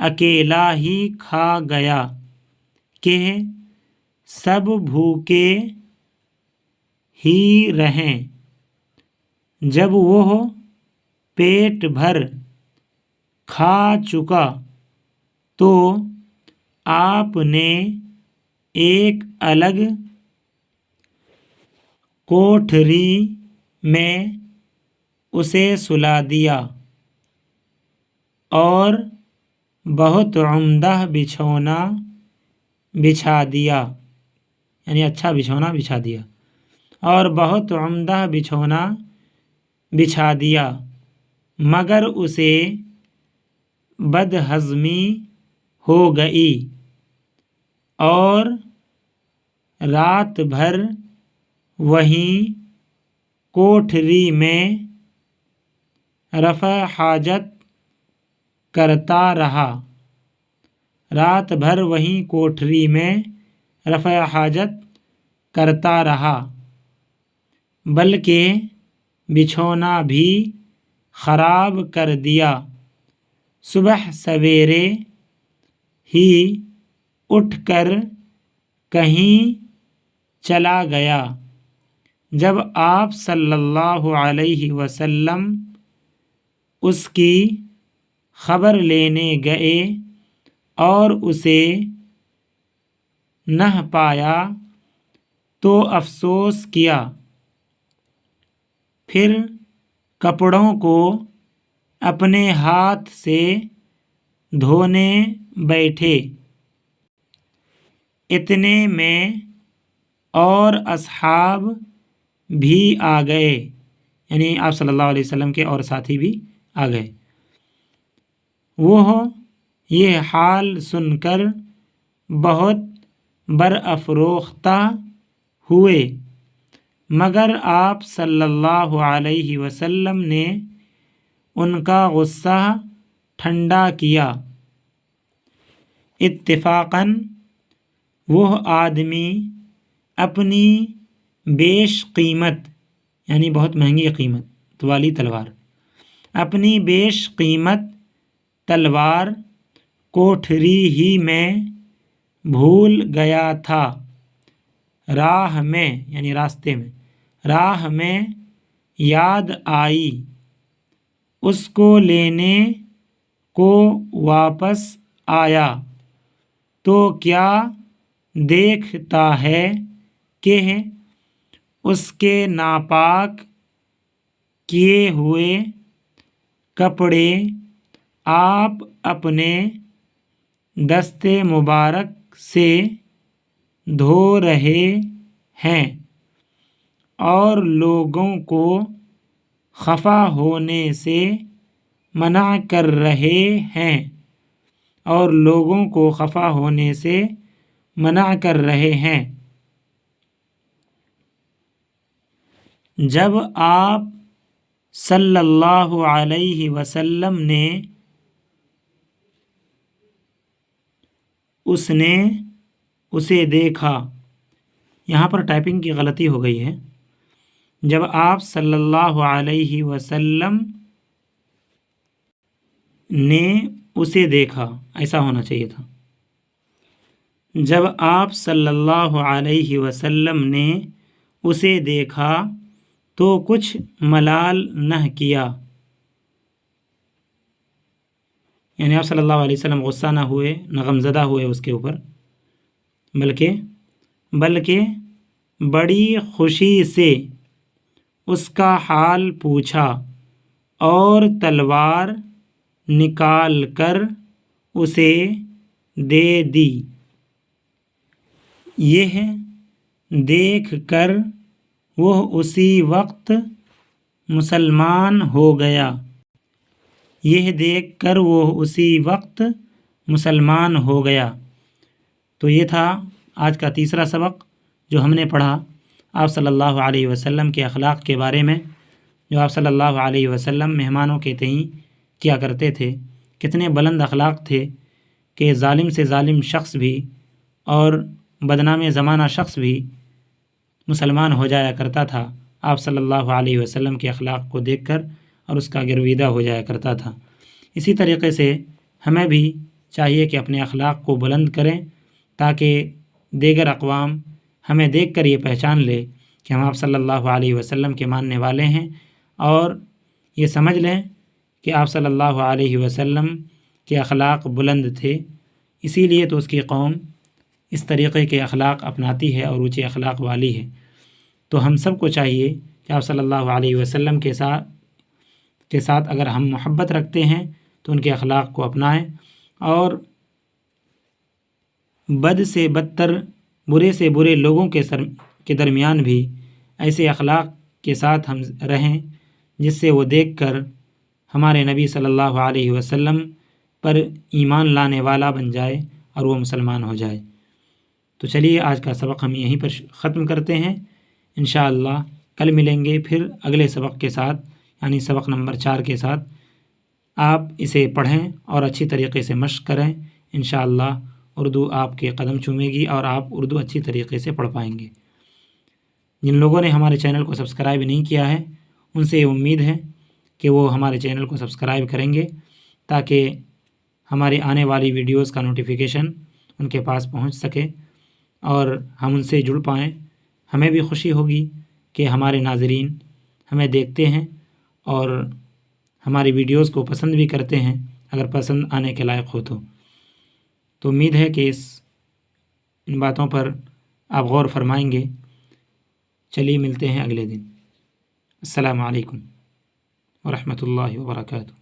اکیلا ہی کھا گیا کہ سب بھوکے ہی رہیں۔ جب وہ پیٹ بھر کھا چکا تو آپ نے ایک الگ کوٹھری میں اسے سلا دیا اور بہت عمدہ بچھونا بچھا دیا، یعنی اچھا بچھونا بچھا دیا، اور بہت عمدہ بچھونا بچھا دیا، مگر اسے بدہضمی ہو گئی اور رات بھر وہیں کوٹھری میں رفع حاجت کرتا رہا۔ رات بھر وہیں کوٹھری میں رفع حاجت کرتا رہا، بلکہ بچھونا بھی خراب کر دیا۔ صبح سویرے ہی اٹھ کر کہیں چلا گیا۔ جب آپ صلی اللہ علیہ وسلم اس کی خبر لینے گئے اور اسے نہ پایا تو افسوس کیا، پھر کپڑوں کو اپنے ہاتھ سے دھونے بیٹھے۔ اتنے میں اور اصحاب بھی آ گئے، یعنی آپ صلی اللہ علیہ وسلم کے اور ساتھی بھی آ گئے۔ وہ یہ حال سن کر بہت برافروختہ ہوئے، مگر آپ صلی اللہ علیہ وسلم نے ان کا غصہ ٹھنڈا کیا۔ اتفاقاً وہ آدمی اپنی بیش قیمت، یعنی بہت مہنگی قیمت والی تلوار، اپنی بیش قیمت تلوار کوٹھری ہی میں بھول گیا تھا۔ راہ میں، یعنی راستے میں، راہ میں یاد آئی، اس کو لینے کو واپس آیا تو کیا دیکھتا ہے کہ اس کے ناپاک کیے ہوئے کپڑے آپ اپنے دست مبارک سے دھو رہے ہیں اور لوگوں کو خفا ہونے سے منع کر رہے ہیں، اور لوگوں کو خفا ہونے سے منع کر رہے ہیں۔ جب آپ صلی اللہ علیہ وسلم نے اسے دیکھا، یہاں پر ٹائپنگ کی غلطی ہو گئی ہے، جب آپ صلی اللہ علیہ وسلم نے اسے دیکھا، ایسا ہونا چاہیے تھا، جب آپ صلی اللہ علیہ وسلم نے اسے دیکھا تو کچھ ملال نہ کیا، یعنی آپ صلی اللہ علیہ وسلم غصہ نہ ہوئے، نہ غمزدہ ہوئے اس کے اوپر، بلکہ بڑی خوشی سے اس کا حال پوچھا اور تلوار نکال کر اسے دے دی۔ یہ دیکھ کر وہ اسی وقت مسلمان ہو گیا۔ یہ دیکھ کر وہ اسی وقت مسلمان ہو گیا۔ تو یہ تھا آج کا تیسرا سبق جو ہم نے پڑھا آپ صلی اللہ علیہ وسلم کے اخلاق کے بارے میں، جو آپ صلی اللہ علیہ وسلم مہمانوں کے تئیں کیا کرتے تھے، کتنے بلند اخلاق تھے کہ ظالم سے ظالم شخص بھی اور بدنام زمانہ شخص بھی مسلمان ہو جایا کرتا تھا آپ صلی اللہ علیہ وسلم کے اخلاق کو دیکھ کر، اور اس کا گرویدہ ہو جایا کرتا تھا۔ اسی طریقے سے ہمیں بھی چاہیے کہ اپنے اخلاق کو بلند کریں تاکہ دیگر اقوام ہمیں دیکھ کر یہ پہچان لے کہ ہم آپ صلی اللہ علیہ وسلم کے ماننے والے ہیں، اور یہ سمجھ لیں کہ آپ صلی اللہ علیہ وسلم کے اخلاق بلند تھے، اسی لیے تو اس کی قوم اس طریقے کے اخلاق اپناتی ہے اور اونچے اخلاق والی ہے۔ تو ہم سب کو چاہیے کہ آپ صلی اللہ علیہ وسلم کے ساتھ اگر ہم محبت رکھتے ہیں تو ان کے اخلاق کو اپنائیں، اور بد سے بدتر، برے سے برے لوگوں کے درمیان بھی ایسے اخلاق کے ساتھ ہم رہیں جس سے وہ دیکھ کر ہمارے نبی صلی اللہ علیہ وسلم پر ایمان لانے والا بن جائے اور وہ مسلمان ہو جائے۔ تو چلیے آج کا سبق ہم یہیں پر ختم کرتے ہیں، انشاءاللہ کل ملیں گے پھر اگلے سبق کے ساتھ، یعنی سبق نمبر 4 کے ساتھ۔ آپ اسے پڑھیں اور اچھی طریقے سے مشق کریں، انشاءاللہ اردو آپ کے قدم چومے گی اور آپ اردو اچھی طریقے سے پڑھ پائیں گے۔ جن لوگوں نے ہمارے چینل کو سبسکرائب نہیں کیا ہے ان سے یہ امید ہے کہ وہ ہمارے چینل کو سبسکرائب کریں گے تاکہ ہماری آنے والی ویڈیوز کا نوٹیفیکیشن ان کے پاس پہنچ سکے اور ہم ان سے جڑ پائیں۔ ہمیں بھی خوشی ہوگی کہ ہمارے ناظرین ہمیں دیکھتے ہیں اور ہماری ویڈیوز کو پسند بھی کرتے ہیں، اگر پسند آنے کے لائق ہو تو امید ہے کہ ان باتوں پر آپ غور فرمائیں گے۔ چلیے ملتے ہیں اگلے دن۔ السلام علیکم ورحمۃ اللہ وبرکاتہ۔